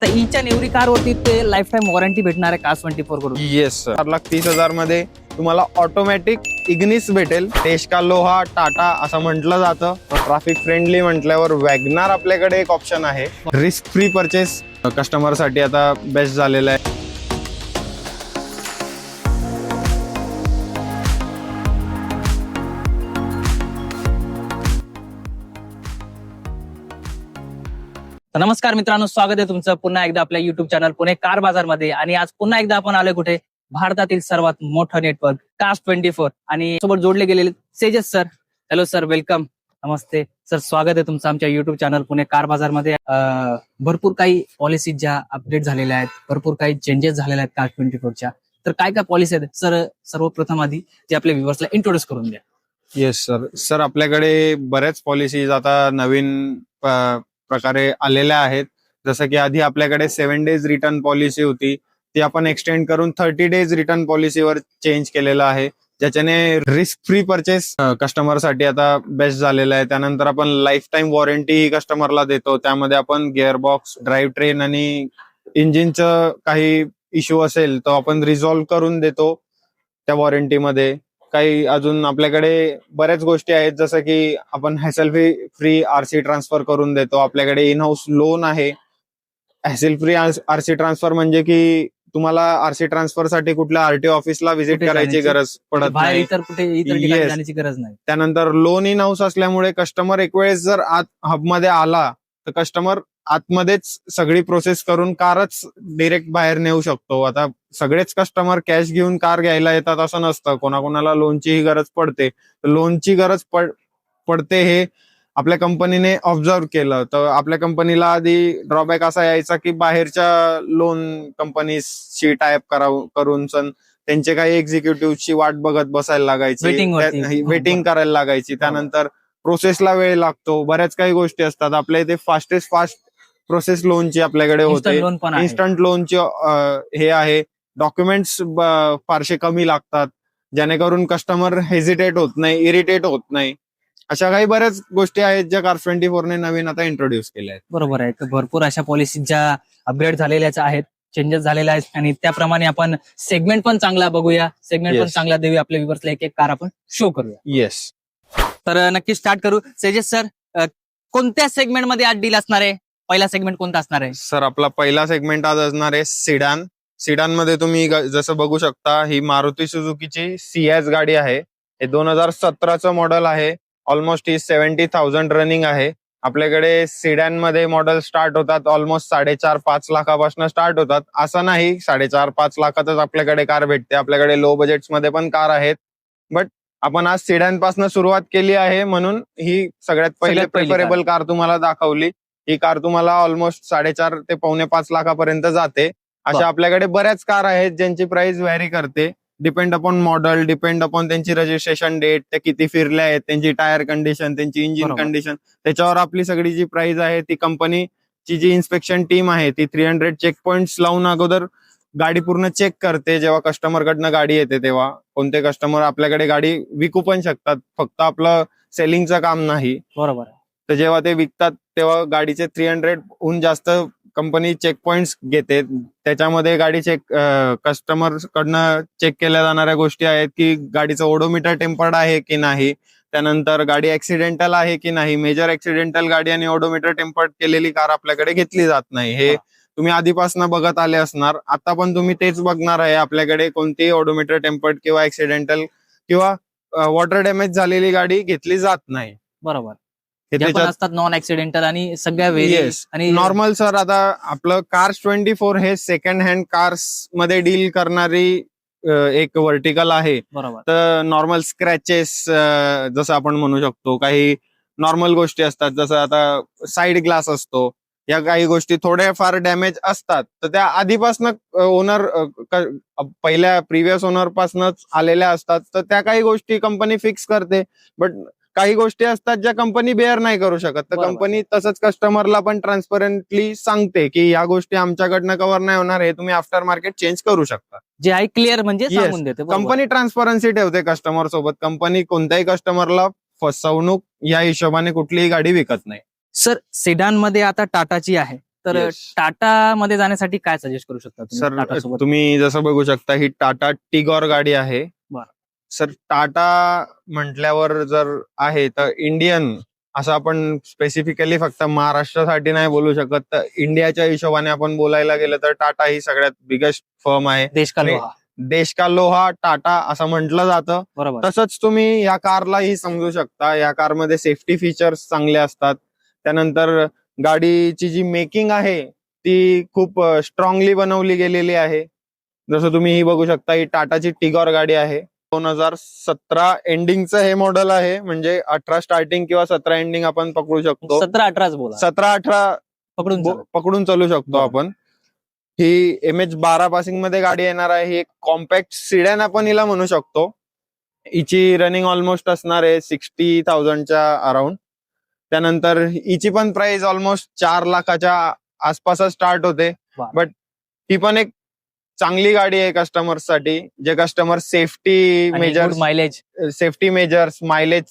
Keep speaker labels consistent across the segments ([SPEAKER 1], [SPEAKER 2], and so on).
[SPEAKER 1] तर each and every car वरती ते लाईफ टाईम वॉरंटी भेटणार आहे Cars24 कडून.
[SPEAKER 2] Yes sir. 4,30,000 मध्ये तुम्हाला ऑटोमॅटिक इग्निस भेटेल. देश का लोहा टाटा असं म्हटलं जातं. ट्रॅफिक फ्रेंडली म्हटल्यावर वॅगनार आपल्याकडे एक ऑप्शन आहे. रिस्क फ्री परचेस कस्टमर साठी आता बेस्ट झालेलं आहे.
[SPEAKER 1] तर नमस्कार मित्रांनो, स्वागत आहे तुमचं पुन्हा एकदा आपल्या युट्यूब चॅनल पुणे कार बाजार मध्ये. आणि आज पुन्हा एकदा आपण आलोय कुठे, भारतातील सर्वात मोठं नेटवर्क Cars24 आणि सोबत जोडले गेलेले Sejas sir. Hello sir, welcome. नमस्ते सर, स्वागत आहे तुमचं आमच्या युट्यूब चॅनल पुणे कार बाजार मध्ये. भरपूर काही पॉलिसी ज्या अपडेट झालेल्या आहेत, भरपूर काही चेंजेस झालेल्या आहेत Cars24च्या. तर काय काय पॉलिसी आहेत सर, सर्वप्रथम आधी ते आपल्या व्ह्युअर्सला इंट्रोड्यूस करून द्या.
[SPEAKER 2] येस सर, आपल्याकडे बऱ्याच पॉलिसीज आता नवीन प्रकारे आलेल्या आहेत. जसं की आधी आपल्याकडे 7 डेज रिटर्न पॉलिसी होती, ती आपण एक्सटेंड करून 30 डेज रिटर्न पॉलिसीवर चेंज केलेलं आहे, ज्याच्याने रिस्क फ्री परचेस कस्टमरसाठी आता बेस्ट झालेलं आहे. त्यानंतर आपण लाईफ टाईम वॉरंटी कस्टमरला देतो. त्यामध्ये आपण गिअरबॉक्स, ड्राईव्ह ट्रेन आणि इंजिनचं काही इश्यू असेल तो आपण रिझॉल्व्ह करून देतो त्या वॉरंटीमध्ये. काही अजून आपल्याकडे बऱ्याच गोष्टी आहेत, जसं की आपण हॅसल फ्री आरसी ट्रान्सफर करून देतो. आपल्याकडे इन हाऊस लोन आहे. हॅसल फ्री आरसी ट्रान्सफर म्हणजे की तुम्हाला आरसी ट्रान्सफर साठी कुठल्या आरटीओ ऑफिसला व्हिजिट करायची गरज पडत
[SPEAKER 1] बाहेर
[SPEAKER 2] नाही.
[SPEAKER 1] इतर ठिकाणी
[SPEAKER 2] Yes.
[SPEAKER 1] जाण्याची गरज नाही.
[SPEAKER 2] त्यानंतर लोन इन हाऊस असल्यामुळे कस्टमर एक वेळेस जर आत हबमध्ये आला तर कस्टमर आतमध्येच सगळी प्रोसेस करून कारच डिरेक्ट बाहेर नेऊ शकतो. आता सगळेच कस्टमर कॅश घेऊन कार घ्यायला येतात असं नसतं. कोणाकोणाला लोनचीही गरज पडते. लोनची गरज पडते हे आपल्या कंपनीने ऑब्झर्व केलं. तर आपल्या कंपनीला आधी ड्रॉबॅक असा यायचा की बाहेरच्या लोन कंपनीशी टायअप करून त्यांचे काही एक्झिक्युटिव्हची वाट बघत बसायला लागायची, वेटिंग करायला लागायची. त्यानंतर प्रोसेसला वेळ लागतो. बऱ्याच काही गोष्टी असतात. आपल्या इथे फास्टेस्ट फास्ट प्रोसेस लोनची आपल्याकडे होते. इन्स्टंट लोनची हे आहे. डॉक्युमेंट्स फारसे कमी लागतात, जेणेकरून कस्टमर हेजिटेट होत नाही, इरिटेट होत नाही. अशा काही बऱ्याच गोष्टी आहेत ज्या Cars24 ने नवीन आता इंट्रोड्यूस केल्या आहेत.
[SPEAKER 1] बरोबर आहे. भरपूर अशा पॉलिसी ज्या अपग्रेड झालेल्याच आहेत, चेंजेस झालेले आहेत. आणि त्याप्रमाणे आपण सेगमेंट पण चांगला बघूया, सेगमेंट पण चांगला देऊया. आपल्या व्ह्युअर्सला एक एक कार आपण शो करूया.
[SPEAKER 2] येस,
[SPEAKER 1] तर नक्की स्टार्ट करू. सेजेस सर, कोणत्या सेगमेंट मध्ये आज डील असणार आहे? पहिला सेगमेंट कोणता असणार आहे?
[SPEAKER 2] सर, आपला पहिला सेगमेंट आज असणार आहे सिडान. सिडान मध्ये तुम्ही जसं बघू शकता, ही मारुती सुझुकीची सियाज गाडी आहे. हे 2017चं मॉडेल आहे. ऑलमोस्ट ही 70,000 रनिंग आहे. आपल्याकडे सिडॅन मध्ये मॉडेल स्टार्ट होतात ऑलमोस्ट 4.5-5 लाखापासून स्टार्ट होतात. असं नाही 4.5-5 लाखातच आपल्याकडे कार भेटते. आपल्याकडे लो बजेट्स मध्ये पण कार आहेत. बट आपण आज सिडॅन पासून सुरुवात केली आहे, म्हणून ही सगळ्यात पहिली प्रेफरेबल कार तुम्हाला दाखवली. ही कार तुम्हाला ऑलमोस्ट 4.5 ते 4.5 लाखापर्यंत जाते. अशा आपल्याकडे बऱ्याच कार आहेत ज्यांची प्राइस व्हॅरी करते. Depend upon model, depend upon त्यांची रजिस्ट्रेशन डेट, त्या किती फिरल्या आहेत, त्यांची टायर कंडिशन, त्यांची इंजिन कंडिशन, त्याच्यावर आपली सगळी जी प्राइस आहे ती कंपनीची जी इन्स्पेक्शन टीम आहे ती 300 चेक पॉइंट्स लावून अगोदर गाडी पूर्ण चेक करते. जेव्हा कस्टमरकडनं गाडी येते तेव्हा कोणते कस्टमर आपल्याकडे गाडी विकू पण शकतात, फक्त आपलं सेलिंगचं काम नाही.
[SPEAKER 1] बरोबर.
[SPEAKER 2] तर जेव्हा ते विकतात तेव्हा गाडीचे 300हून जास्त कंपनी चेक पॉइंट्स घेते. त्याच्यामध्ये गाडी कस्टमर कडनं चेक केल्या जाणाऱ्या गोष्टी आहेत की गाडीचं ओडोमीटर टेम्पर्ड आहे की नाही, त्यानंतर गाडी ऍक्सिडेंटल आहे की नाही. मेजर ऍक्सिडेंटल गाडी आणि ओडोमीटर टेम्पर्ड केलेली कार आपल्याकडे घेतली जात नाही. हे तुम्ही आधीपासून बघत आले असणार. आता पण तुम्ही तेच बघणार आहे. आपल्याकडे कोणतीही ओडोमीटर टेम्पर्ड किंवा ऍक्सिडेंटल किंवा वॉटर डॅमेज झालेली गाडी घेतली जात नाही.
[SPEAKER 1] बरोबर. असतात नॉन ऍक्सिडेंटल आणि सगळ्या
[SPEAKER 2] आणि नॉर्मल. सर, आता आपलं Cars24 हे सेकंड हँड कार्स मध्ये डील करणारी एक व्हर्टिकल आहे.
[SPEAKER 1] बरोबर.
[SPEAKER 2] तर नॉर्मल स्क्रॅचेस जसं आपण म्हणू शकतो, काही नॉर्मल गोष्टी असतात, जसं आता साईड ग्लास असतो, या काही गोष्टी थोड्याफार डॅमेज असतात. तर त्या आधीपासून ओनर पहिल्या प्रिव्हियस ओनर पासूनच आलेल्या असतात. तर त्या काही गोष्टी कंपनी फिक्स करते. बट काही गोष्टी असतात ज्या कंपनी बेअर नाही करू शकत, तर कंपनी तसंच कस्टमरला पण ट्रान्सपरंटली सांगते की या गोष्टी आमच्याकडनं कव्हर नाही होणार, हे तुम्ही आफ्टर मार्केट चेंज करू शकता.
[SPEAKER 1] जे आहे क्लिअर म्हणजे सांगून देते.
[SPEAKER 2] कंपनी ट्रान्सपरन्सी ठेवते कस्टमर सोबत. कंपनी कोणत्याही कस्टमरला फसवणूक या हिशोबाने कुठलीही गाडी विकत नाही.
[SPEAKER 1] सर, सेडान मध्ये आता टाटाची आहे, तर
[SPEAKER 2] Yes.
[SPEAKER 1] टाटा मध्ये जाण्यासाठी काय सजेस्ट करू शकता तुम्ही
[SPEAKER 2] सर
[SPEAKER 1] टाटा सोबत?
[SPEAKER 2] तुम्ही जसं बघू शकता ही टाटा टिगॉर गाडी आहे.
[SPEAKER 1] बरं.
[SPEAKER 2] सर टाटा म्हटल्यावर जर आहे तर इंडियन असं आपण स्पेसिफिकली फक्त महाराष्ट्रासाठी नाही बोलू शकत, तर इंडियाच्या हिशोबाने आपण बोलायला गेलं तर टाटा ही सगळ्यात बिगेस्ट फर्म आहे.
[SPEAKER 1] देश का
[SPEAKER 2] आणि
[SPEAKER 1] लोहा.
[SPEAKER 2] देश का लोहा टाटा असं म्हटलं जातं.
[SPEAKER 1] बरोबर.
[SPEAKER 2] तसंच तुम्ही या कारलाही समजू शकता. या कारमध्ये सेफ्टी फीचर्स चांगले असतात. त्यानंतर गाडीची जी मेकिंग आहे ती खूप स्ट्रॉंगली बनवली गेलेली आहे. जसं तुम्ही ही बघू शकता, ही टाटाची टिगॉर गाडी आहे. 2017 एंडिंगचं हे मॉडेल आहे, म्हणजे 18 स्टार्टिंग किंवा 17 एंडिंग आपण पकडू शकतो.
[SPEAKER 1] 17-18 बोला.
[SPEAKER 2] 17-18
[SPEAKER 1] पकडून चालेल.
[SPEAKER 2] पकडून चालू शकतो
[SPEAKER 1] बरं.
[SPEAKER 2] आपण. ही MH12 पासिंग मध्ये गाडी येणार आहे. ही एक कॉम्पॅक्ट सिडॅन आपण हिला म्हणू शकतो. हिची रनिंग ऑलमोस्ट असणार आहे 60,000च्या अराउंड. त्यानंतर हिची पण प्राइस ऑलमोस्ट 4 लाखाच्या आसपास स्टार्ट होते.
[SPEAKER 1] वा.
[SPEAKER 2] बट ही पण एक चांगली गाडी आहे कस्टमर्ससाठी, जे कस्टमर सेफ्टी मेजर्स मायलेज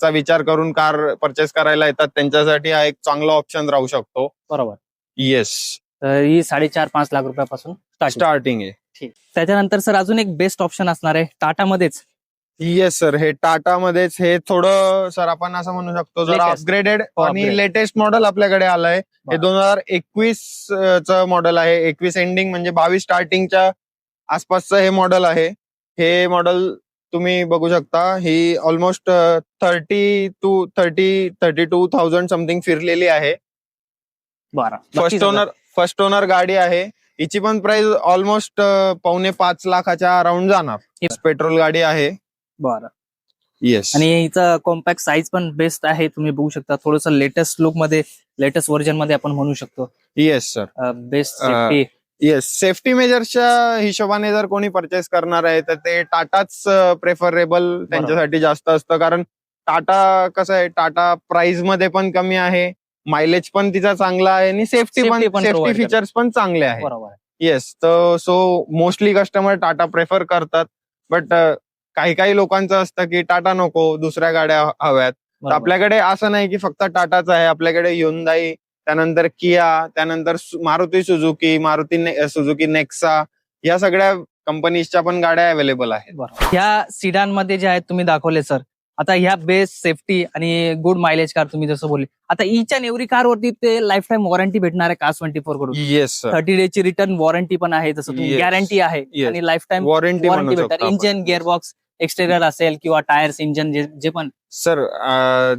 [SPEAKER 2] चा विचार करून कार परचेस करायला येतात, त्यांच्यासाठी हा एक चांगला ऑप्शन राहू शकतो.
[SPEAKER 1] बरोबर.
[SPEAKER 2] येस.
[SPEAKER 1] तर ही 4.5-5 लाख रुपयापासून
[SPEAKER 2] स्टार्टिंग आहे.
[SPEAKER 1] ठीक. त्याच्यानंतर सर अजून एक बेस्ट ऑप्शन असणार आहे टाटामध्येच.
[SPEAKER 2] येस सर, हे टाटामध्येच हे थोडं सर आपण असं म्हणू शकतो जरा
[SPEAKER 1] Latest.
[SPEAKER 2] अपग्रेडेड आणि
[SPEAKER 1] upgrade.
[SPEAKER 2] लेटेस्ट मॉडेल आपल्याकडे आलंय. हे
[SPEAKER 1] बरं.
[SPEAKER 2] 2021 चं मॉडेल आहे. 21 एंडिंग म्हणजे 22 स्टार्टिंगच्या आसपासचं हे मॉडेल आहे. हे मॉडेल तुम्ही बघू शकता. ही ऑलमोस्ट 32,000 समथिंग फिरलेली आहे.
[SPEAKER 1] बरं.
[SPEAKER 2] फर्स्ट ओनर गाडी आहे. हिची पण प्राइस ऑलमोस्ट 4.5 लाखाच्या अराउंड जाणार. पेट्रोल गाडी आहे.
[SPEAKER 1] बरं.
[SPEAKER 2] येस.
[SPEAKER 1] आणि हिचा कॉम्पॅक्ट साईज पण बेस्ट आहे, तुम्ही बघू शकता. थोडस लेटेस्ट लुक मध्ये, लेटेस्ट व्हर्जन मध्ये आपण म्हणू शकतो.
[SPEAKER 2] Yes sir.
[SPEAKER 1] Best safety.
[SPEAKER 2] Yes, safety मेजर्सच्या हिशोबाने जर कोणी परचेस करणार आहे तर ते टाटाच प्रेफरेबल त्यांच्यासाठी जास्त असतं. कारण टाटा कसं आहे, टाटा प्राइस मध्ये पण कमी आहे, मायलेज पण तिचा चांगला आहे आणि सेफ्टी
[SPEAKER 1] Safety पण
[SPEAKER 2] सेफ्टी
[SPEAKER 1] provide
[SPEAKER 2] फीचर्स पण चांगले आहेत.
[SPEAKER 1] बरोबर.
[SPEAKER 2] येस, तर so mostly customer Tata prefer करतात. बट काही काही लोकांचं असतं की टाटा नको, दुसऱ्या गाड्या हव्यात. तर आपल्याकडे असं नाही की फक्त टाटाच आहे. आपल्याकडे Hyundai, त्यानंतर किया, त्यानंतर मारुती सुझुकी नेक्सा, या सगळ्या कंपनीजच्या पण गाड्या अवेलेबल आहेत.
[SPEAKER 1] ह्या सिडान मध्ये जे आहेत तुम्ही दाखवले सर, आता ह्या बेस्ट सेफ्टी आणि गुड मायलेज कार तुम्ही जसं बोलले, आता ईच अँड एव्हरी कार वरती ते लाईफ टाईम वॉरंटी भेटणार आहे Cars24 कडून.
[SPEAKER 2] Yes sir.
[SPEAKER 1] 30 डेज ची रिटर्न वॉरंटी पण आहे, जसं तुम्ही
[SPEAKER 2] Yes.
[SPEAKER 1] गॅरंटी आहे
[SPEAKER 2] Yes.
[SPEAKER 1] आणि लाईफ टाईम
[SPEAKER 2] वॉरंटी
[SPEAKER 1] वॉरंटी भेटणार. इंजिन, गिअरबॉक्स, एक्सटेरियर असेल किंवा टायर्स, इंजिन जे पण.
[SPEAKER 2] सर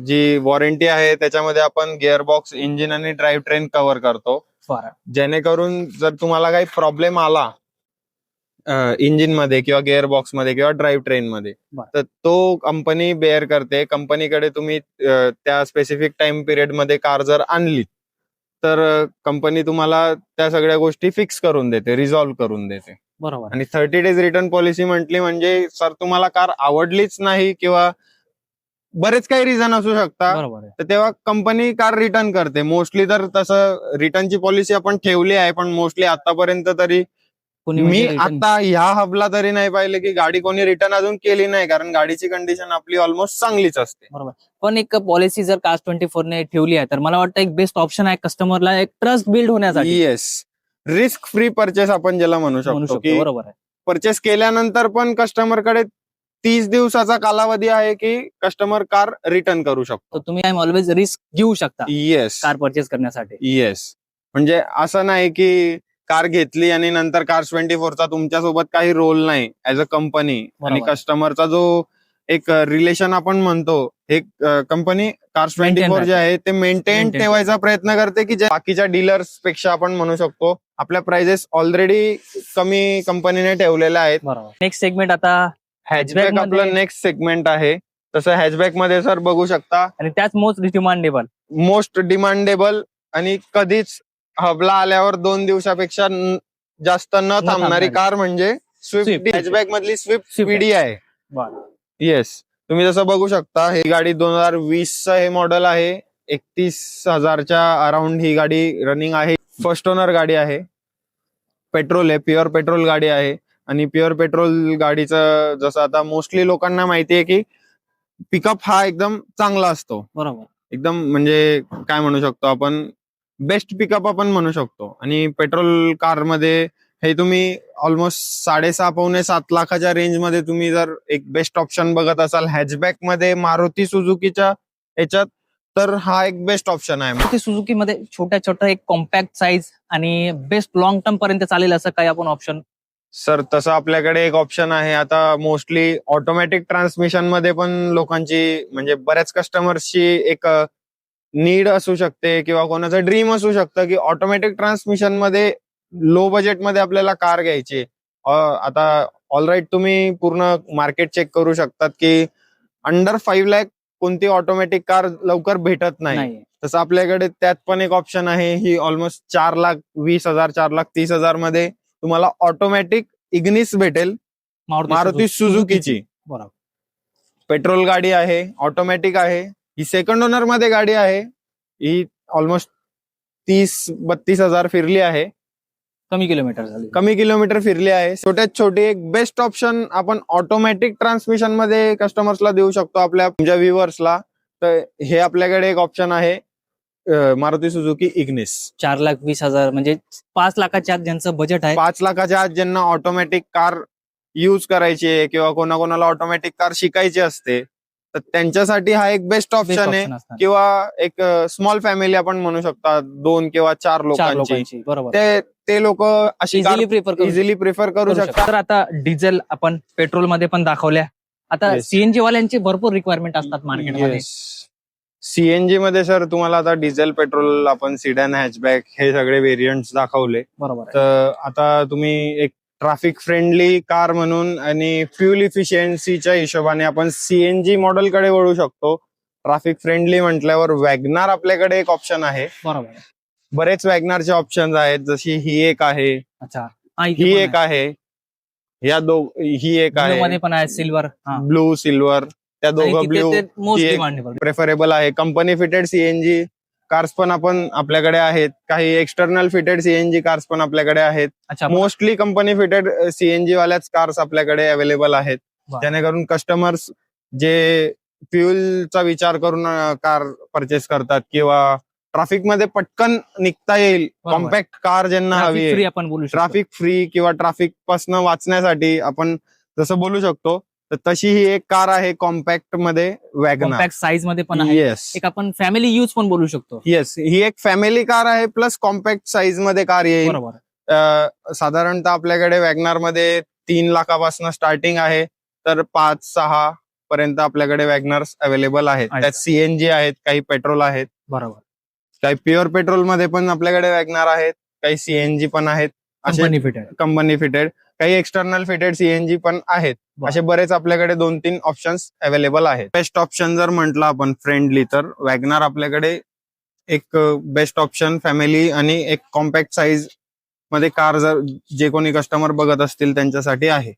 [SPEAKER 2] जी वॉरंटी आहे त्याच्यामध्ये आपण गिअरबॉक्स, इंजिन आणि ड्राईव्ह ट्रेन कव्हर करतो. जेणेकरून जर तुम्हाला काही प्रॉब्लेम आला इंजिन मध्ये किंवा गिअरबॉक्स मध्ये किंवा ड्राईव्ह ट्रेन मध्ये, तर तो कंपनी बेअर करते. कंपनीकडे तुम्ही त्या स्पेसिफिक टाइम पिरियड मध्ये कार जर आणली तर कंपनी तुम्हाला त्या सगळ्या गोष्टी फिक्स करून देते, रिझॉल्व्ह करून देते.
[SPEAKER 1] बरोबर.
[SPEAKER 2] आणि 30 डेज रिटर्न पॉलिसी म्हटली म्हणजे सर तुम्हाला कार आवडलीच नाही किंवा बरेच काही रिझन असू शकता,
[SPEAKER 1] बरोबर आहे.
[SPEAKER 2] तर तेव्हा कंपनी कार रिटर्न करते. मोस्टली तर तसं रिटर्नची पॉलिसी आपण ठेवली आहे, पण मोस्टली आतापर्यंत तरी मी आता ह्या हबला तरी नाही पाहिलं की गाडी कोणी रिटर्न अजून केली नाही, कारण गाडीची कंडिशन आपली ऑलमोस्ट चांगलीच असते.
[SPEAKER 1] बरोबर. पण एक पॉलिसी जर Cars24 ने ठेवली आहे तर मला वाटतं एक बेस्ट ऑप्शन आहे कस्टमरला एक ट्रस्ट बिल्ड होण्यासाठी.
[SPEAKER 2] येस, रिस्क फ्री परचेस आपण ज्याला म्हणू शकतो की
[SPEAKER 1] बरोबर आहे.
[SPEAKER 2] परचेस केल्यानंतर पण कस्टमरकडे 30 दिवसाचा कालावधी आहे की कस्टमर कार रिटर्न करू शकतो.
[SPEAKER 1] तर तुम्ही ऑलवेज रिस्क घेऊ शकता
[SPEAKER 2] येस,
[SPEAKER 1] कार परचेस करण्यासाठी.
[SPEAKER 2] येस, म्हणजे असं नाही की कार घेतली आणि नंतर Cars24 चा तुमच्यासोबत काही रोल नाही ऍज अ कंपनी, आणि कस्टमरचा जो एक रिलेशन आपण म्हणतो, हे कंपनी Cars24 जे आहे ते मेंटेन ठेवायचा प्रयत्न करते की बाकीच्या डीलर्स पेक्षा आपण म्हणू शकतो आपल्या प्राइजेस ऑलरेडी कमी कंपनीने ठेवलेल्या आहेत.
[SPEAKER 1] नेक्स्ट सेगमेंट आता
[SPEAKER 2] हॅचबॅक आपलं नेक्स्ट सेगमेंट आहे. तसं हॅचबॅक मध्ये सर बघू शकता,
[SPEAKER 1] आणि त्याच मोस्ट
[SPEAKER 2] डिमांडेबल आणि कधीच हबला आल्यावर 2 दिवसापेक्षा जास्त न थांबणारी कार म्हणजे स्विफ्ट. हॅचबॅक मधली स्विफ्ट पीडी आहे. येस, तुम्ही जसं बघू शकता ही गाडी 2020 चं हे मॉडेल आहे. 31,000च्या अराउंड ही गाडी रनिंग आहे. फर्स्ट ओनर गाडी आहे. पेट्रोल आहे, प्युअर पेट्रोल गाडी आहे. आणि प्युअर पेट्रोल गाडीचं जसं आता मोस्टली लोकांना माहिती आहे की पिकअप हा एकदम चांगला असतो.
[SPEAKER 1] बरोबर.
[SPEAKER 2] एकदम म्हणजे काय म्हणू शकतो आपण, बेस्ट पिकअप आपण म्हणू शकतो. आणि पेट्रोल कार मध्ये हे तुम्ही ऑलमोस्ट 6.5-7 लाखाच्या रेंजमध्ये तुम्ही जर एक बेस्ट ऑप्शन बघत असाल हॅचबॅक मध्ये मारुती सुझुकीच्या याच्यात, तर हा एक बेस्ट ऑप्शन आहे.
[SPEAKER 1] मारुती सुझुकी मध्ये छोट्या छोट्या एक कॉम्पॅक्ट साईज आणि बेस्ट लॉंग टर्म पर्यंत चालेल असं काही आपण ऑप्शन?
[SPEAKER 2] सर तसं आपल्याकडे एक ऑप्शन आहे. आता मोस्टली ऑटोमॅटिक ट्रान्समिशन मध्ये पण लोकांची म्हणजे बऱ्याच कस्टमर्सची एक नीड असू शकते किंवा कोणाचं ड्रीम असू शकतं की ऑटोमॅटिक ट्रान्समिशन मध्ये लो बजेटमध्ये आपल्याला कार घ्यायची. आता ऑलराईट तुम्ही पूर्ण मार्केट चेक करू शकतात की अंडर 5 लाख कोणती ऑटोमॅटिक कार लवकर भेटत नाही. तसं आपल्याकडे त्यात पण एक ऑप्शन आहे. ही ऑलमोस्ट 4,20,000 4,30,000 मध्ये तुम्हाला ऑटोमॅटिक इग्निस भेटेल मारुती सुझुकीची.
[SPEAKER 1] बरोबर.
[SPEAKER 2] पेट्रोल गाडी आहे, ऑटोमॅटिक आहे. ही सेकंड ओनर मध्ये गाडी आहे. ही ऑलमोस्ट 30-32,000 फिरली आहे.
[SPEAKER 1] कमी किलोमीटर झाली.
[SPEAKER 2] कमी किलोमीटर फिरली आहे. छोट्यात छोटी एक बेस्ट ऑप्शन आपण ऑटोमॅटिक ट्रान्समिशन मध्ये कस्टमर्सला देऊ शकतो आपल्या तुमच्या व्ह्युअर्सला. तर हे आपल्याकडे एक ऑप्शन आहे मारुती सुझुकी इग्निस.
[SPEAKER 1] 4,20,000 म्हणजे 5 लाखाच्या आत ज्यांचं बजेट आहे,
[SPEAKER 2] 5 लाखाच्या आत ज्यांना ऑटोमॅटिक कार यूज करायची आहे किंवा कोणाकोणाला ऑटोमॅटिक कार शिकायची असते, तर त्यांच्यासाठी हा एक बेस्ट ऑप्शन आहे. किंवा एक स्मॉल फॅमिली आपण म्हणू शकता, 2 किंवा 4 लोकांची.
[SPEAKER 1] बरोबर.
[SPEAKER 2] ते लोक अशी इझिली प्रिफर करू शकतात.
[SPEAKER 1] तर आता डिझेल आपण पेट्रोल मध्ये पण दाखवल्या. आता सीएनजी वाल्यांची भरपूर रिक्वायरमेंट असतात मार्केटमध्ये.
[SPEAKER 2] सीएनजी मध्ये सर तुम्हाला आता डिझेल पेट्रोल आपण सिडॅन हॅचबॅक हे सगळे व्हेरियंट दाखवले.
[SPEAKER 1] बरोबर.
[SPEAKER 2] तर आता तुम्ही एक ट्रॅफिक फ्रेंडली कार म्हणून आणि फ्युल इफिशियन्सीच्या हिशोबाने आपण सीएनजी मॉडेल कडे वळू शकतो. ट्रॅफिक फ्रेंडली म्हटल्यावर वॅगनार आपल्याकडे एक ऑप्शन आहे.
[SPEAKER 1] बरोबर.
[SPEAKER 2] बरेच वॅगनारचे ऑप्शन आहेत, जशी ही एक आहे,
[SPEAKER 1] अच्छा,
[SPEAKER 2] ही एक आहे, ही एक आहे,
[SPEAKER 1] पण आहे सिल्वर,
[SPEAKER 2] ब्लू सिल्वर, त्या दोघं ब्लू प्रेफरेबल आहे. कंपनी फिटेड सीएनजी कार्स पण आपण आपल्याकडे आहेत. काही एक्सटर्नल फिटेड सीएनजी कार्स पण आपल्याकडे आहेत. मोस्टली कंपनी फिटेड सीएनजी वाल्याच कार्स आपल्याकडे अवेलेबल आहेत, जेणेकरून कस्टमर्स जे फ्युलचा विचार करून कार परचेस करतात किंवा ट्रॅफिक मध्ये पटकन निघता येईल, कॉम्पॅक्ट कार ज्यांना हवी आहे, ट्रॅफिक फ्री किंवा ट्रॅफिक पासून वाचण्यासाठी आपण जसं बोलू शकतो, तर तशी ही एक कार आहे कॉम्पॅक्ट मध्ये वॅगनार.
[SPEAKER 1] कॉम्पॅक्ट साईज मध्ये पण आहे. एक आपण फॅमिली यूज पण बोलू शकतो.
[SPEAKER 2] येस, ही एक फॅमिली कार आहे प्लस कॉम्पॅक्ट साईज मध्ये कार येईल. साधारणतः आपल्याकडे वॅगनार मध्ये 3 लाखापासून स्टार्टिंग आहे, तर 5-6 पर्यंत आपल्याकडे वॅगनार्स अवेलेबल आहेत. त्यात सीएनजी आहेत, काही पेट्रोल आहेत.
[SPEAKER 1] बरोबर.
[SPEAKER 2] काही प्युअर पेट्रोल मध्ये पण आपल्याकडे वॅगनार आहेत, काही सीएनजी पण आहेत, कंपनी फिटेड, काही एक्सटर्नल फिटेड सीएनजी पण आहेत. असे बरेच आपल्याकडे 2-3 ऑप्शन्स अवेलेबल आहेत. बेस्ट ऑप्शन जर म्हटलं आपण फ्रेंडली, तर वॅगनार आपल्याकडे एक बेस्ट ऑप्शन फॅमिली आणि एक कॉम्पॅक्ट साईज मध्ये कार जर जे कोणी कस्टमर बघत असतील त्यांच्यासाठी आहे.